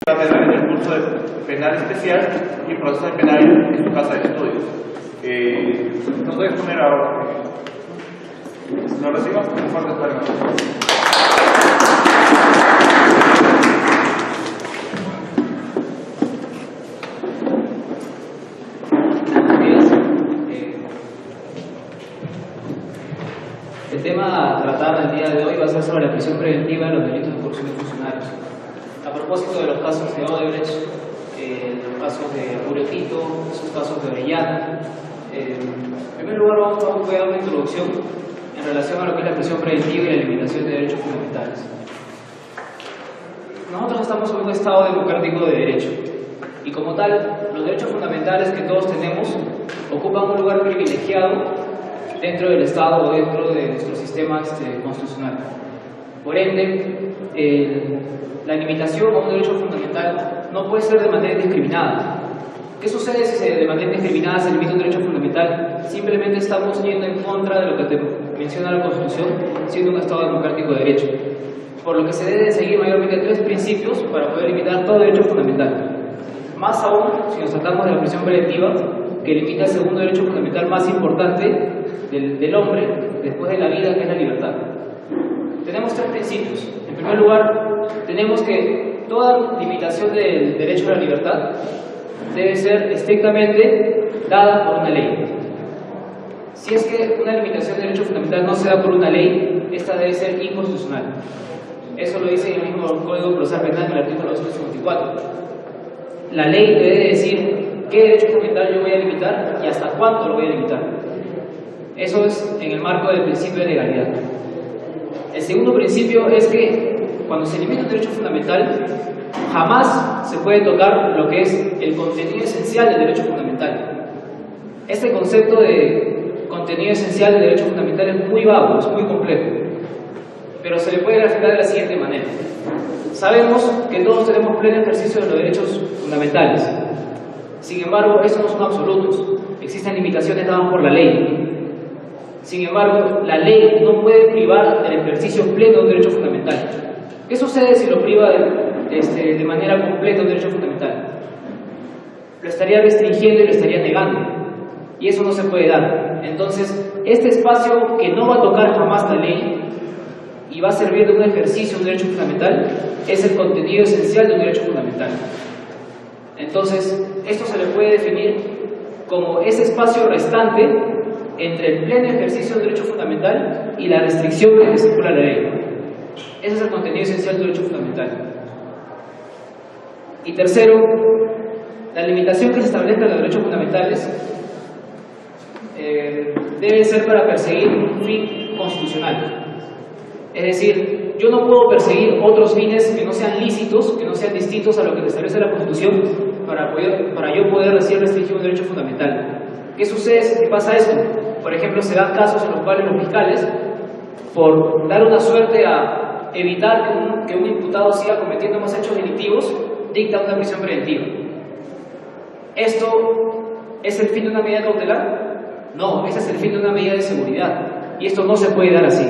Va a tener el curso de penal especial y proceso penal en su casa de estudios. Nos voy a exponer ahora. ¿Lo recibo? Un fuerte aplauso. El tema a tratar el día de hoy va a ser sobre la prisión preventiva en los delitos de corrupción de funcionarios. A propósito de los casos de Odebrecht, de los casos de Apure Tito, esos casos de Orellana, en primer lugar voy a dar una introducción en relación a lo que es la prisión preventiva y la limitación de derechos fundamentales. Nosotros estamos en un Estado democrático de derecho y como tal, los derechos fundamentales que todos tenemos ocupan un lugar privilegiado dentro del Estado o dentro de nuestro sistema constitucional. Por ende, la limitación a un derecho fundamental no puede ser de manera indiscriminada. ¿Qué sucede si de manera indiscriminada se limita un derecho fundamental? Simplemente estamos yendo en contra de lo que te menciona la Constitución, siendo un Estado democrático de derecho. Por lo que se debe seguir mayormente 3 principios para poder limitar todo derecho fundamental. Más aún, si nos tratamos de la prisión preventiva, que limita el segundo derecho fundamental más importante del hombre después de la vida, que es la libertad. Tenemos 3 principios. En primer lugar, tenemos que toda limitación del derecho a la libertad debe ser estrictamente dada por una ley. Si es que una limitación del derecho fundamental no se da por una ley, esta debe ser inconstitucional. Eso lo dice el mismo Código Procesal Penal en el artículo 254. La ley debe decir qué derecho fundamental yo voy a limitar y hasta cuánto lo voy a limitar. Eso es en el marco del principio de legalidad. El segundo principio es que cuando se limita un derecho fundamental, jamás se puede tocar lo que es el contenido esencial del derecho fundamental. Este concepto de contenido esencial del derecho fundamental es muy vago, es muy complejo, pero se le puede graficar de la siguiente manera. Sabemos que todos tenemos pleno ejercicio de los derechos fundamentales. Sin embargo, estos no son absolutos. Existen limitaciones dadas por la ley. Sin embargo, la ley no puede privar del ejercicio pleno de un derecho fundamental. ¿Qué sucede si lo priva de manera completa un derecho fundamental? Lo estaría restringiendo y lo estaría negando. Y eso no se puede dar. Entonces, este espacio que no va a tocar jamás la ley y va a servir de un ejercicio de un derecho fundamental es el contenido esencial de un derecho fundamental. Entonces, esto se le puede definir como ese espacio restante entre el pleno ejercicio del derecho fundamental y la restricción que estipula la ley. Ese es el contenido esencial del derecho fundamental. Y tercero, la limitación que se establezca en los derechos fundamentales debe ser para perseguir un fin constitucional. Es decir, yo no puedo perseguir otros fines que no sean lícitos, que no sean distintos a lo que establece la Constitución para yo poder restringir un derecho fundamental. ¿Qué sucede si pasa esto? Por ejemplo, se dan casos en los cuales los fiscales, por dar una suerte a evitar que un imputado siga cometiendo más hechos delictivos, dictan una prisión preventiva. ¿Esto es el fin de una medida cautelar? No, ese es el fin de una medida de seguridad. Y esto no se puede dar así.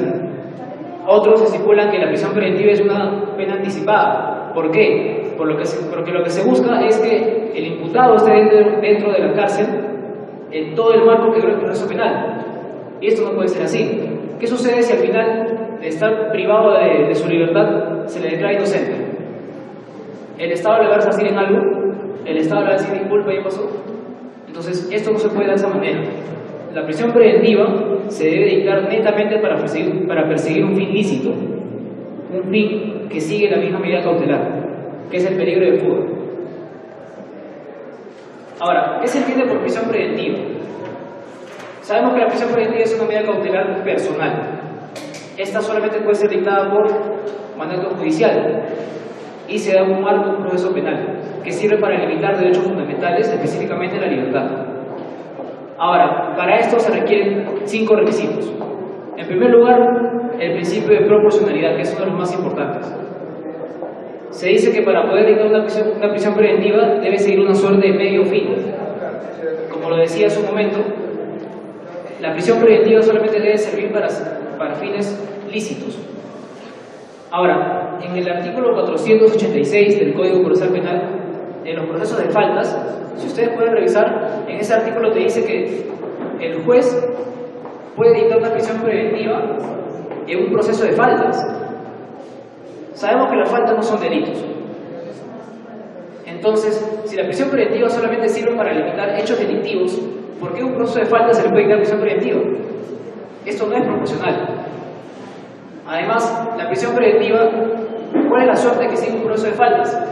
Otros estipulan que la prisión preventiva es una pena anticipada. ¿Por qué? Porque lo que se busca es que el imputado esté dentro de la cárcel en todo el marco que dura el proceso penal. Y esto no puede ser así. ¿Qué sucede si al final de estar privado de su libertad se le declara inocente? ¿El Estado le va a resarcir en algo? ¿El Estado le va a decir disculpa y pasó? Entonces, esto no se puede de esa manera. La prisión preventiva se debe dictar netamente para perseguir un fin lícito, un fin que sigue la misma medida cautelar, que es el peligro de fuga. Ahora, ¿qué se entiende por prisión preventiva? Sabemos que la prisión preventiva es una medida cautelar personal. Esta solamente puede ser dictada por mandato judicial y se da un marco de un proceso penal que sirve para limitar derechos fundamentales, específicamente la libertad. Ahora, para esto se requieren 5 requisitos. En primer lugar, el principio de proporcionalidad, que es uno de los más importantes. Se dice que para poder dictar una prisión preventiva debe seguir una suerte de medio fin. Como lo decía hace un momento, la prisión preventiva solamente debe servir para fines lícitos. Ahora, en el artículo 486 del Código Procesal Penal, en los procesos de faltas, si ustedes pueden revisar, en ese artículo te dice que el juez puede dictar una prisión preventiva en un proceso de faltas. Sabemos que las faltas no son delitos. Entonces, si la prisión preventiva solamente sirve para limitar hechos delictivos, ¿por qué a un proceso de faltas se le puede dictar prisión preventiva? Esto no es proporcional. Además, la prisión preventiva, ¿cuál es la suerte que sigue un proceso de faltas?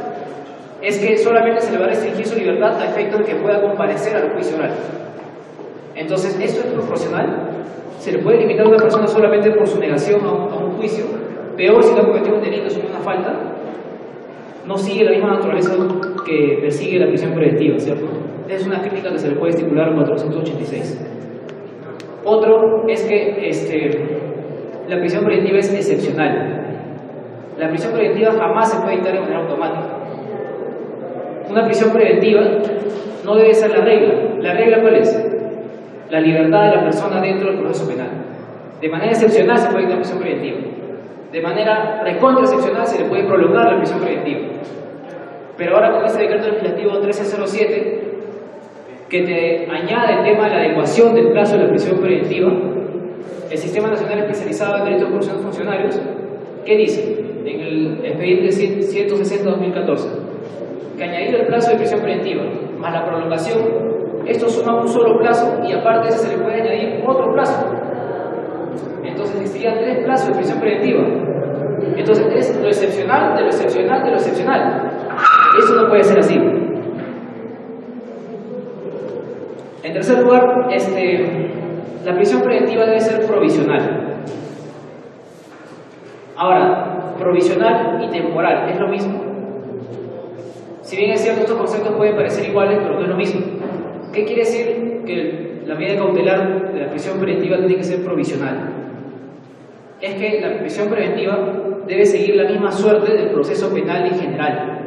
Es que solamente se le va a restringir su libertad a efecto de que pueda comparecer al juicio oral. Entonces, ¿esto es proporcional? ¿Se le puede limitar a una persona solamente por su negación a un juicio? Peor si no ha cometido un delito sobre una falta. No sigue la misma naturaleza que persigue la prisión preventiva, ¿cierto? Es una crítica que se le puede estipular al 486. Otro es que la prisión preventiva es excepcional. La prisión preventiva jamás se puede dictar de manera automática. Una prisión preventiva no debe ser la regla. ¿La regla cuál es? La libertad de la persona dentro del proceso penal. De manera excepcional se puede dictar prisión preventiva. De manera recontra excepcional se le puede prolongar la prisión preventiva. Pero ahora con este decreto legislativo 1307, que te añade el tema de la adecuación del plazo de la prisión preventiva, el Sistema Nacional Especializado en Derechos de Corrupción de Funcionarios, ¿qué dice? En el expediente 160-2014, que añadido el plazo de prisión preventiva más la prolongación, esto suma un solo plazo y aparte de ese se le puede añadir otro plazo. Entonces existirían 3 plazos de prisión preventiva. Entonces es lo excepcional de lo excepcional de lo excepcional. Eso no puede ser así. En tercer lugar, la prisión preventiva debe ser provisional. Ahora, provisional y temporal, ¿es lo mismo? Si bien es cierto, estos conceptos pueden parecer iguales, pero no es lo mismo. ¿Qué quiere decir que la medida cautelar de la prisión preventiva tiene que ser provisional? Es que la prisión preventiva debe seguir la misma suerte del proceso penal en general.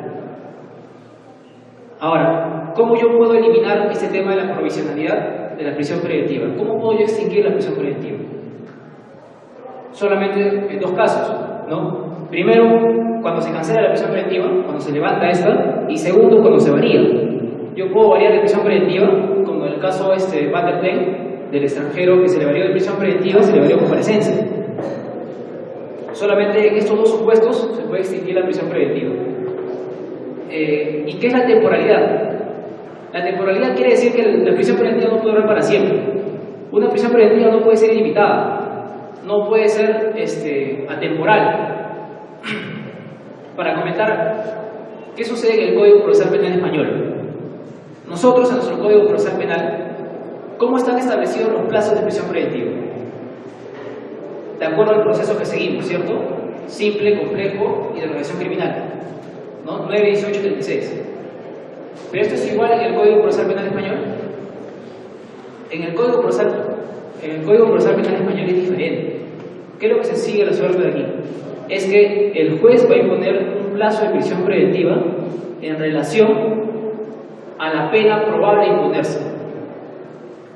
Ahora, ¿cómo yo puedo eliminar este tema de la provisionalidad de la prisión preventiva? ¿Cómo puedo yo extinguir la prisión preventiva? Solamente en 2 casos, ¿no? Primero, cuando se cancela la prisión preventiva, cuando se levanta esta, y segundo, cuando se varía. Yo puedo variar de prisión preventiva, como en el caso Van der Plen, del extranjero que se le varió de prisión preventiva, se le varió comparecencia. Solamente en estos 2 supuestos se puede extinguir la prisión preventiva. ¿Y qué es la temporalidad? La temporalidad quiere decir que la prisión preventiva no puede durar para siempre. Una prisión preventiva no puede ser ilimitada, no puede ser atemporal. Para comentar qué sucede en el Código Procesal Penal español. Nosotros, en nuestro Código Procesal Penal, ¿cómo están establecidos los plazos de prisión preventiva? De acuerdo al proceso que seguimos, ¿cierto? Simple, complejo y de organización criminal, ¿no? 9, 18, 36. Pero esto es igual en el Código Procesal Penal español. En el Código Procesal Penal español es diferente. ¿Qué es lo que se sigue a la suerte de aquí? Es que el juez va a imponer un plazo de prisión preventiva en relación a la pena probable de imponerse.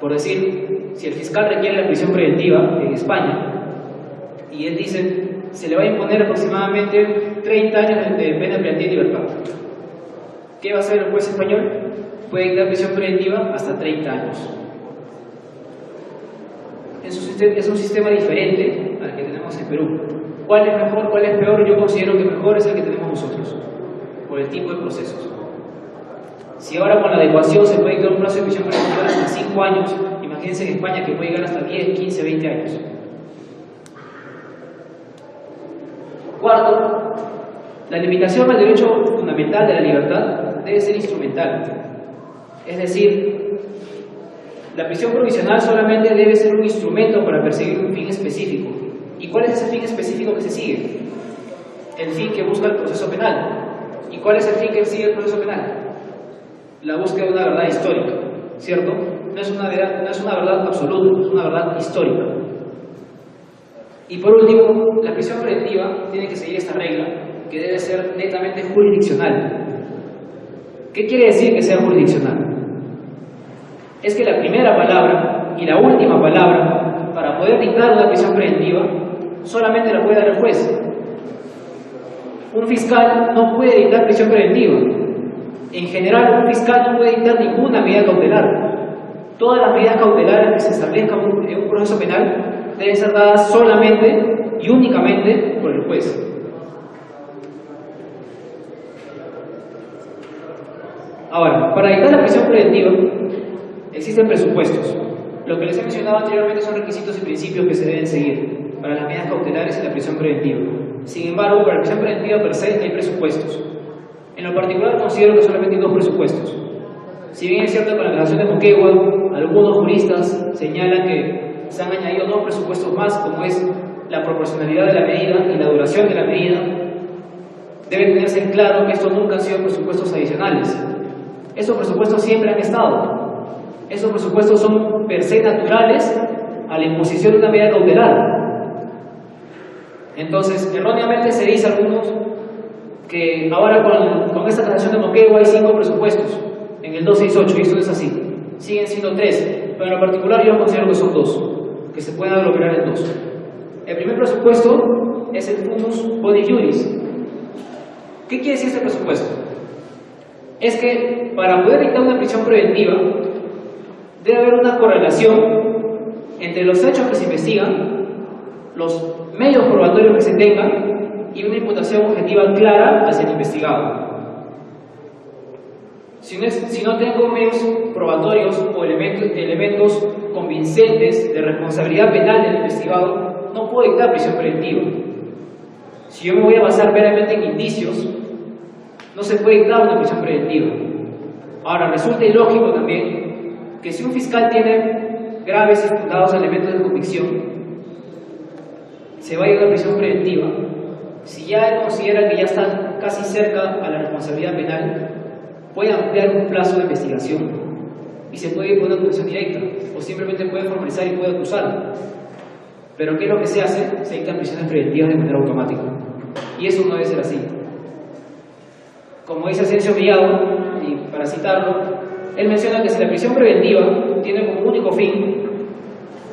Por decir, si el fiscal requiere la prisión preventiva en España y él dice se le va a imponer aproximadamente 30 años de pena preventiva de libertad, ¿qué va a hacer el juez español? Puede dictar prisión preventiva hasta 30 años. Es un sistema diferente al que tenemos en Perú. ¿Cuál es mejor, cuál es peor? Yo considero que mejor es el que tenemos nosotros, por el tipo de procesos. Si ahora con la adecuación se puede dictar un plazo de prisión preventiva hasta 5 años, imagínense en España que puede llegar hasta 10, 15, 20 años. Cuarto, la limitación al derecho fundamental de la libertad debe ser instrumental. Es decir, la prisión provisional solamente debe ser un instrumento para perseguir un fin específico. ¿Y cuál es ese fin específico que se sigue? El fin que busca el proceso penal. ¿Y cuál es el fin que sigue el proceso penal? La búsqueda de una verdad histórica, ¿cierto? No es una verdad absoluta, es una verdad histórica. Y por último, la prisión preventiva tiene que seguir esta regla, que debe ser netamente jurisdiccional. ¿Qué quiere decir que sea jurisdiccional? Es que la primera palabra y la última palabra para poder dictar una prisión preventiva solamente la puede dar el juez. un fiscal no puede dictar prisión preventiva. En general, un fiscal no puede dictar ninguna medida cautelar. Todas las medidas cautelares que se establezcan en un proceso penal deben ser dadas solamente y únicamente por el juez. Ahora, para dictar la prisión preventiva existen presupuestos. Lo que les he mencionado anteriormente son requisitos y principios que se deben seguir para las medidas cautelares y la prisión preventiva. Sin embargo, para la prisión preventiva per se hay presupuestos. En lo particular considero que solamente hay dos presupuestos. Si bien es cierto que con la declaración de Moquegua, algunos juristas señalan que se han añadido dos presupuestos más, como es la proporcionalidad de la medida y la duración de la medida, debe tenerse en claro que estos nunca han sido presupuestos adicionales. Esos presupuestos siempre han estado. Esos presupuestos son per se naturales a la imposición de una medida cautelar. Entonces, erróneamente se dice a algunos que ahora con esta transacción de Moquegua hay 5 presupuestos en el 268, y eso no es así. Siguen siendo 3, pero en lo particular yo considero que son 2, que se pueden aglomerar en 2. El primer presupuesto es el Fumus Boni Juris. ¿Qué quiere decir este presupuesto? Es que para poder dictar una prisión preventiva debe haber una correlación entre los hechos que se investigan, los medios probatorios que se tengan y una imputación objetiva clara hacia el investigado. Si no tengo medios probatorios o elementos convincentes de responsabilidad penal del investigado, no puedo dictar prisión preventiva. Si yo me voy a basar meramente en indicios, no se puede dictar una prisión preventiva. Ahora, resulta ilógico también que si un fiscal tiene graves y fundados elementos de convicción, se va a ir a una prisión preventiva. Si ya él considera que ya está casi cerca a la responsabilidad penal, puede ampliar un plazo de investigación y se puede ir con una acusación directa, o simplemente puede formalizar y puede acusar. Pero ¿qué es lo que se hace? Se dictan prisiones preventivas de manera automática, y eso no debe ser así. Como dice Asensio Villado, y para citarlo, él menciona que si la prisión preventiva tiene como único fin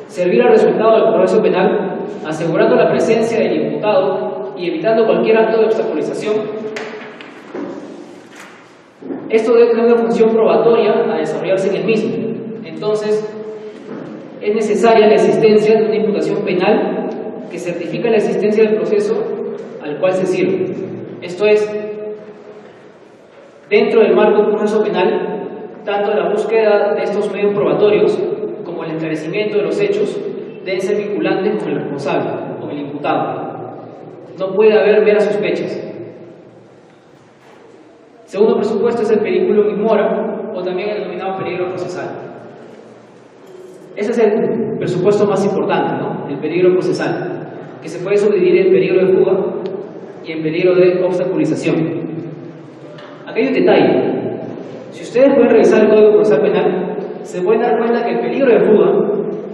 servir al resultado del proceso penal, asegurando la presencia del imputado y evitando cualquier acto de obstaculización, esto debe tener una función probatoria a desarrollarse en el mismo. Entonces, es necesaria la existencia de una imputación penal que certifica la existencia del proceso al cual se sirve. Esto es, dentro del marco de un proceso penal, tanto la búsqueda de estos medios probatorios como el esclarecimiento de los hechos deben ser vinculantes con el responsable, con el imputado. No puede haber meras sospechas. Segundo presupuesto es el periculum in mora, o también el denominado peligro procesal. Ese es el presupuesto más importante, ¿no? El peligro procesal, que se puede subdividir en peligro de fuga y en peligro de obstaculización. Aquí hay un detalle. Si ustedes pueden revisar el Código Procesal Penal, se pueden dar cuenta que el peligro de fuga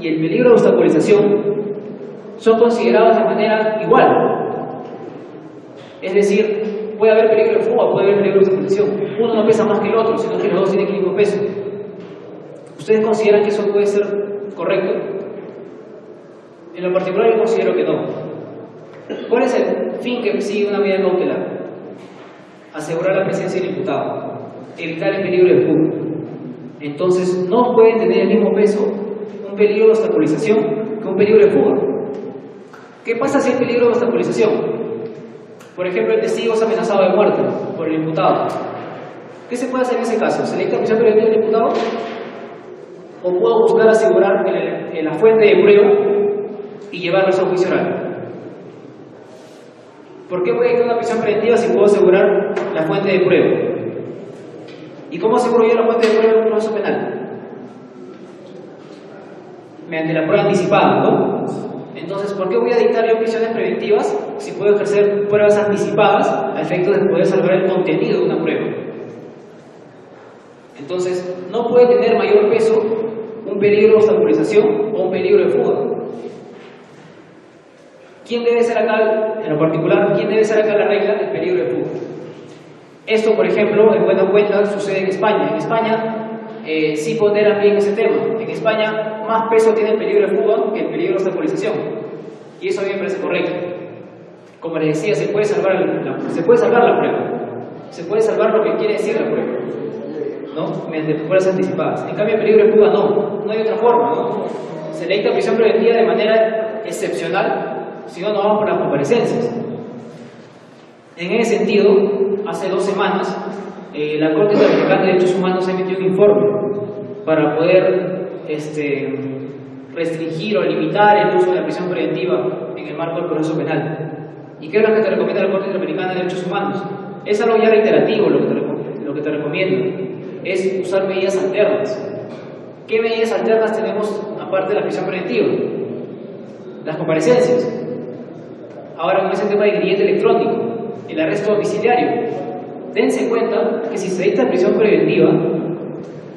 y el peligro de obstaculización son considerados de manera igual. Es decir, puede haber peligro de fuga, puede haber peligro de obstaculización. Uno no pesa más que el otro, sino que los dos tienen el mismo peso. ¿Ustedes consideran que eso puede ser correcto? En lo particular yo considero que no. ¿Cuál es el fin que persigue una medida cautelar? Asegurar la presencia del imputado, evitar el peligro de fuga. Entonces no pueden tener el mismo peso un peligro de obstaculización que un peligro de fuga. ¿Qué pasa si hay peligro de obstaculización? Por ejemplo, el testigo es amenazado de muerte por el imputado. ¿Qué se puede hacer en ese caso? ¿Se le dicta prisión preventiva al imputado? ¿O puedo buscar asegurar la fuente de prueba y llevarlos a un juicio oral? ¿Por qué voy a dictar una prisión preventiva si puedo asegurar la fuente de prueba? ¿Y cómo aseguro yo la fuente de prueba en un proceso penal? Mediante la prueba anticipada, ¿no? Entonces, ¿por qué voy a dictar yo prisiones preventivas si puedo ejercer pruebas anticipadas a efecto de poder salvar el contenido de una prueba? Entonces, no puede tener mayor peso un peligro de obstaculización o un peligro de fuga. ¿Quién debe ser acá, en lo particular, quién debe ser acá la regla del peligro de fuga? Esto, por ejemplo, en buena cuenta, sucede en España. En España sí ponderan bien ese tema. En España más peso tiene el peligro de fuga que el peligro de obstaculización. Y eso a mí me parece correcto. Como les decía, se puede salvar la prueba, se puede salvar lo que quiere decir la prueba, ¿no? Mediante pruebas anticipadas. En cambio, el peligro de fuga no hay otra forma, ¿no? Se le dicta prisión preventiva de manera excepcional, si no, no vamos por las comparecencias. En ese sentido, hace 2 semanas, la Corte Interamericana de Derechos Humanos emitió un informe para poder restringir o limitar el uso de la prisión preventiva en el marco del proceso penal. ¿Y qué es lo que te recomienda la Corte Interamericana de Derechos Humanos? Es algo ya reiterativo lo que te recomienda, es usar medidas alternas. ¿Qué medidas alternas tenemos aparte de la prisión preventiva? Las comparecencias. Ahora con ese tema de grillete electrónico, el arresto domiciliario. Dense cuenta que si se dicta prisión preventiva,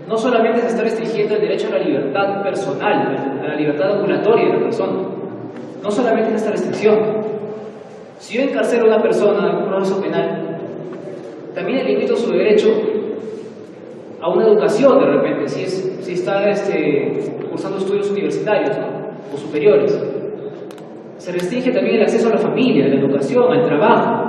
no solamente se está restringiendo el derecho a la libertad personal, a la libertad ambulatoria de la persona, no solamente es esta restricción. Si yo encarcelo a una persona en un proceso penal, también le limito su derecho a una educación de repente, si está cursando estudios universitarios, ¿no? O superiores. Se restringe también el acceso a la familia, a la educación, al trabajo.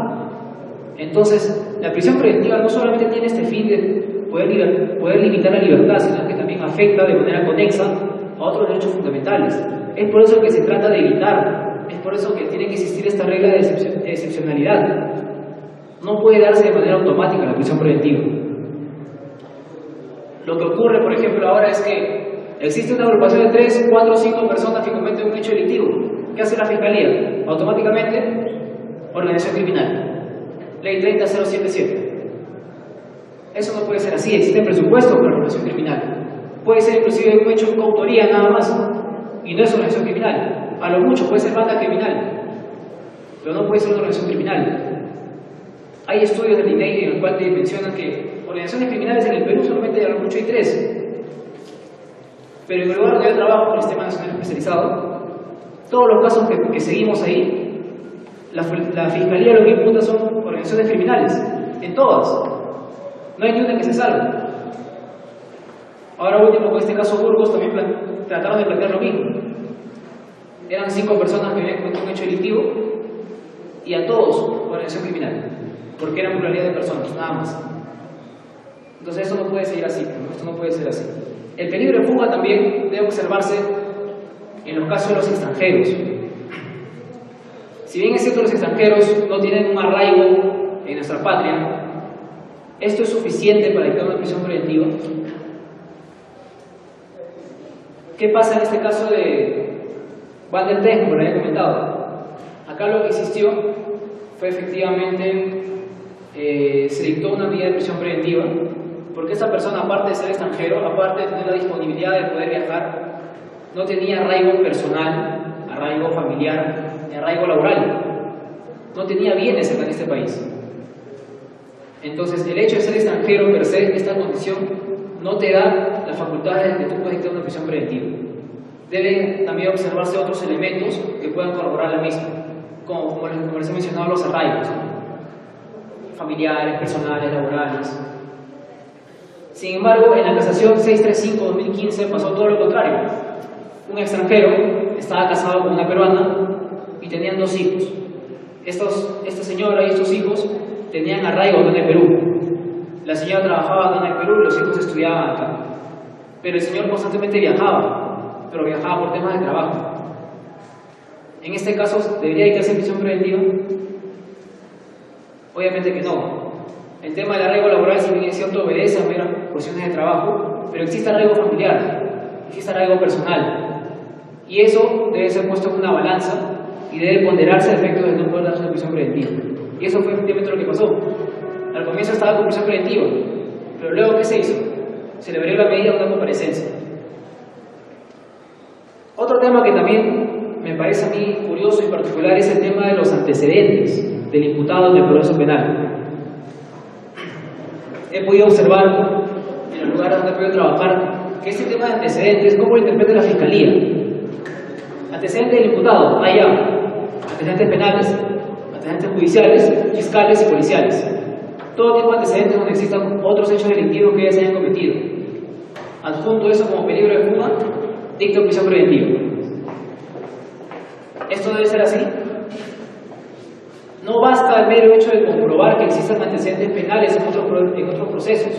Entonces, la prisión preventiva no solamente tiene este fin de poder limitar la libertad, sino que también afecta de manera conexa a otros derechos fundamentales. Es por eso que se trata de evitar, es por eso que tiene que existir esta regla de excepcionalidad. No puede darse de manera automática la prisión preventiva. Lo que ocurre, por ejemplo, ahora es que existe una agrupación de 3, 4, 5 personas que cometen un hecho delictivo. ¿Qué hace la Fiscalía? Automáticamente, organización criminal. Ley 30077. Eso no puede ser así, existe presupuesto para la organización criminal. Puede ser inclusive un hecho con autoría nada más, y no es organización criminal. A lo mucho puede ser banda criminal, pero no puede ser una organización criminal. Hay estudios del INEI en el cual te mencionan que organizaciones criminales en el Perú solamente a lo mucho hay 3. Pero en el lugar donde yo trabajo, el Sistema Nacional Especializado, todos los casos que seguimos ahí, la Fiscalía lo que imputa son organizaciones criminales, en todas. No hay ni una que se salve. Ahora último, con este caso Burgos, también trataron de plantear lo mismo. Eran 5 personas que habían cometido un hecho delictivo y a todos organización criminal, porque eran pluralidad de personas, nada más. Entonces esto no puede seguir así, ¿no? Esto no puede ser así. El peligro de fuga también debe observarse en los casos de los extranjeros. Si bien es cierto, los extranjeros no tienen un arraigo en nuestra patria, ¿esto es suficiente para dictar una prisión preventiva? ¿Qué pasa en este caso de Van der Ten, como lo había comentado? Acá lo que existió fue efectivamente, se dictó una medida de prisión preventiva, porque esta persona, aparte de ser extranjero, aparte de tener la disponibilidad de poder viajar, no tenía arraigo personal, arraigo familiar, ni arraigo laboral. No tenía bienes acá en este país. Entonces, el hecho de ser extranjero per se, esta condición, no te da las facultades de que tú puedes dictar una prisión preventiva. Deben también observarse otros elementos que puedan corroborar la misma, como les he mencionado, los arraigos, ¿no? Familiares, personales, laborales. Sin embargo, en la casación 635-2015 pasó todo lo contrario. Un extranjero estaba casado con una peruana y tenían 2 hijos. Esta señora y estos hijos tenían arraigo en el Perú. La señora trabajaba en el Perú y los hijos estudiaban acá. Pero el señor constantemente viajaba, pero viajaba por temas de trabajo. En este caso, ¿debería dictarse prisión preventiva? Obviamente que no. El tema del arraigo laboral, si bien es cierto, obedece a meras cuestiones de trabajo, pero existe arraigo familiar, existe arraigo personal. Y eso debe ser puesto en una balanza y debe ponderarse el efecto de no poder darse una prisión preventiva. Y eso fue efectivamente lo que pasó. Al comienzo estaba con prisión preventiva, pero luego, ¿qué se hizo? Se le abrió la medida de una comparecencia. Otro tema que también me parece a mí curioso y particular es el tema de los antecedentes del imputado en el proceso penal. He podido observar en los lugares donde he podido trabajar que este tema de antecedentes, ¿cómo lo interpreta la Fiscalía? Antecedentes del imputado, antecedentes penales, antecedentes judiciales, fiscales y policiales. Todo tipo de antecedentes donde existan otros hechos delictivos que ya se hayan cometido. Adjunto eso como peligro de fuga, dicta prisión preventiva. ¿Esto debe ser así? no basta el mero hecho de comprobar que existan antecedentes penales en otros procesos,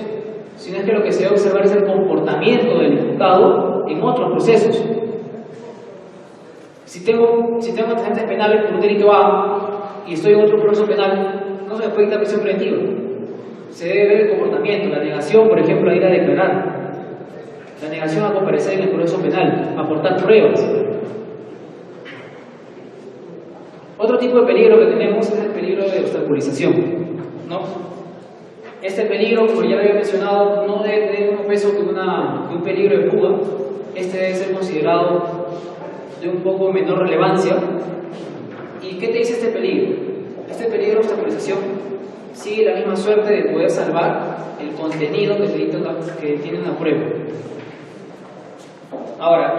sino es que lo que se debe observar es el comportamiento del imputado en otros procesos. Si tengo antecedentes penales por un delito A y estoy en otro proceso penal, no se me puede quitar prisión preventiva. Se debe ver el comportamiento, la negación, por ejemplo, a ir a declarar, la negación a comparecer en el proceso penal, a aportar pruebas. Otro tipo de peligro que tenemos es el peligro de obstaculización, ¿no? Este peligro, como ya lo había mencionado, no debe tener un peso que un peligro de fuga. Este debe ser considerado de un poco menor relevancia. ¿Y qué te dice este peligro? Este peligro de obstaculización sigue la misma suerte de poder salvar el contenido que tiene una prueba. Ahora,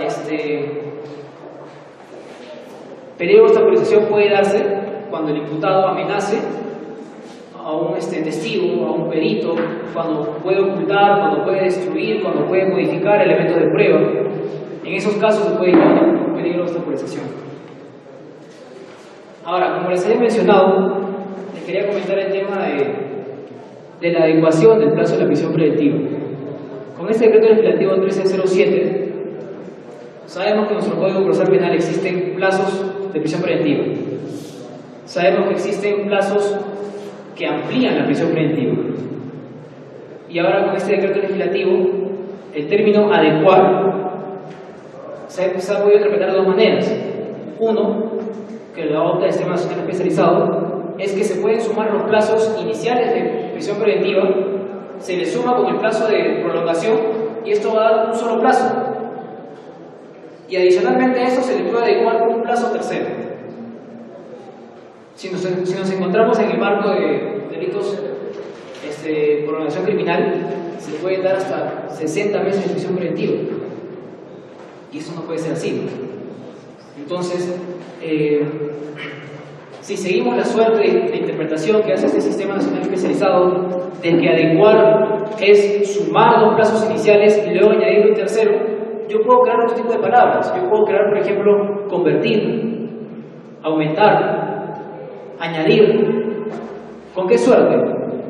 peligro de obstaculización puede darse cuando el imputado amenace a un testigo, a un perito, cuando puede ocultar, cuando puede destruir, cuando puede modificar elementos de prueba. En esos casos se puede llamar un peligro de obstaculización. Ahora, como les había mencionado, les quería comentar el tema de la adecuación del plazo de la prisión preventiva. Con este decreto legislativo 1307, sabemos que en nuestro Código Procesal Penal existen plazos de prisión preventiva. Sabemos que existen plazos que amplían la prisión preventiva. Y ahora con este decreto legislativo, el término adecuar se ha podido interpretar de dos maneras. Uno, que lo adopta el Sistema Nacional Especializado, es que se pueden sumar los plazos iniciales de prisión preventiva, se le suma con el plazo de prolongación y esto va a dar un solo plazo. Y adicionalmente a eso se le puede adecuar un plazo tercero. Si nos encontramos en el marco de delitos por organización criminal, se puede dar hasta 60 meses de prisión preventiva. Y eso no puede ser así. Entonces, si seguimos la suerte de interpretación que hace este Sistema Nacional Especializado, de que adecuar es sumar dos plazos iniciales y luego añadir un tercero, yo puedo crear otro tipo de palabras. Yo puedo crear, por ejemplo, convertir, aumentar, añadir. ¿Con qué suerte?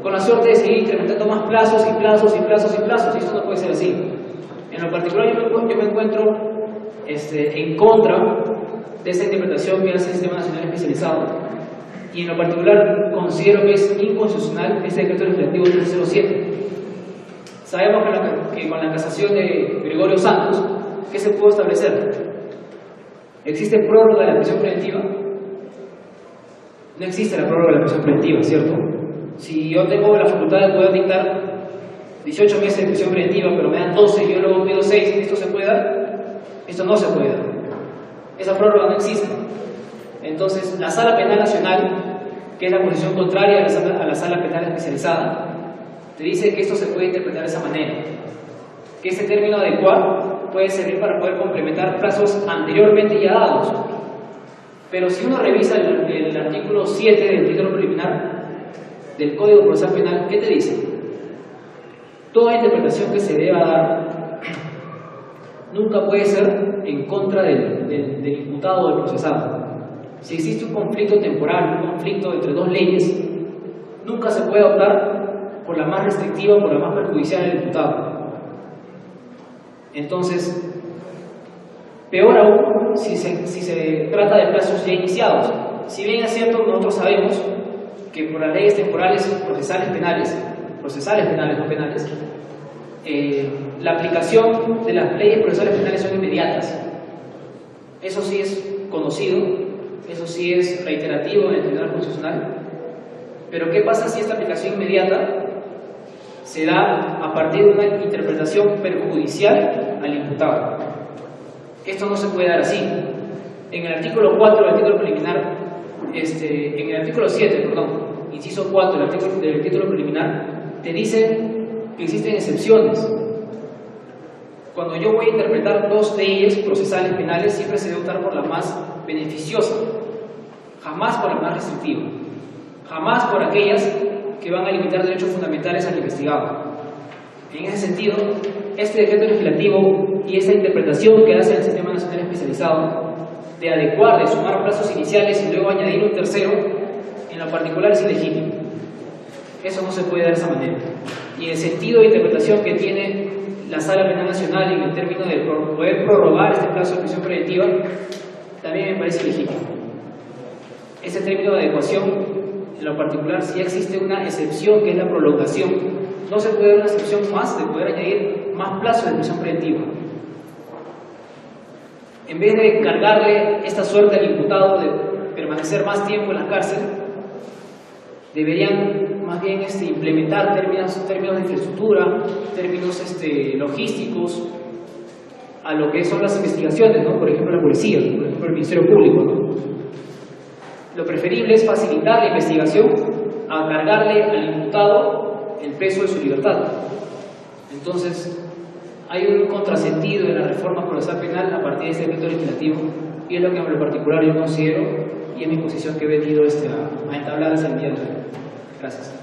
Con la suerte de seguir incrementando más plazos y plazos y plazos y plazos. Y esto no puede ser así. En lo particular, yo me encuentro en contra de esta interpretación que hace el Sistema Nacional Especializado. Y en lo particular, considero que es inconstitucional este decreto legislativo 1307. Sabemos que con la casación de Gregorio Santos, ¿qué se pudo establecer? ¿Existe prórroga de la prisión preventiva? No existe la prórroga de la prisión preventiva, ¿cierto? Si yo tengo la facultad de poder dictar 18 meses de prisión preventiva, pero me dan 12 y yo luego pido 6, ¿esto se puede dar? Esto no se puede dar. Esa prórroga no existe. Entonces, la Sala Penal Nacional, que es la posición contraria a la Sala Penal Especializada, te dice que esto se puede interpretar de esa manera, que ese término adecuar puede servir para poder complementar plazos anteriormente ya dados. Pero si uno revisa el artículo 7 del título preliminar del Código Procesal Penal, ¿qué te dice? Toda interpretación que se deba dar nunca puede ser en contra del imputado o del procesado. Si existe un conflicto temporal, un conflicto entre dos leyes, nunca se puede optar por la más restrictiva o por la más perjudicial del imputado. Entonces, peor aún si se trata de plazos ya iniciados. Si bien es cierto, nosotros sabemos que por las leyes temporales procesales penales no penales, la aplicación de las leyes procesales penales son inmediatas. Eso sí es conocido, eso sí es reiterativo en el Tribunal Constitucional. Pero ¿qué pasa si esta aplicación inmediata se da a partir de una interpretación perjudicial al imputado? Esto no se puede dar así. En el artículo 4 del título preliminar, en el artículo 7, perdón, inciso 4 del título preliminar, te dice que existen excepciones. Cuando yo voy a interpretar dos leyes procesales penales, siempre se debe optar por la más beneficiosa, jamás por la más restrictiva, jamás por aquellas que van a limitar derechos fundamentales al investigado. En ese sentido, este decreto legislativo y esta interpretación que hace el Sistema Nacional Especializado de adecuar, de sumar plazos iniciales y luego añadir un tercero, en lo lo particular es ilegítimo. Eso no se puede dar de esa manera. Y el sentido de interpretación que tiene la Sala Penal Nacional en el término de poder prorrogar este plazo de prisión preventiva también me parece ilegítimo. Ese término de adecuación, en lo particular, si existe una excepción que es la prolongación, no se puede dar una excepción más de poder añadir más plazos de prisión preventiva. En vez de cargarle esta suerte al imputado de permanecer más tiempo en la cárcel, deberían más bien implementar términos de infraestructura, términos logísticos a lo que son las investigaciones, ¿no? Por ejemplo la policía, por ejemplo el Ministerio Público, ¿no? Lo preferible es facilitar la investigación a cargarle al imputado el peso de su libertad. Entonces hay un contrasentido en la reforma procesal penal a partir de este decreto legislativo, y es lo que en lo particular yo considero, y es mi posición que he venido a entablar hacia el día de hoy. Gracias.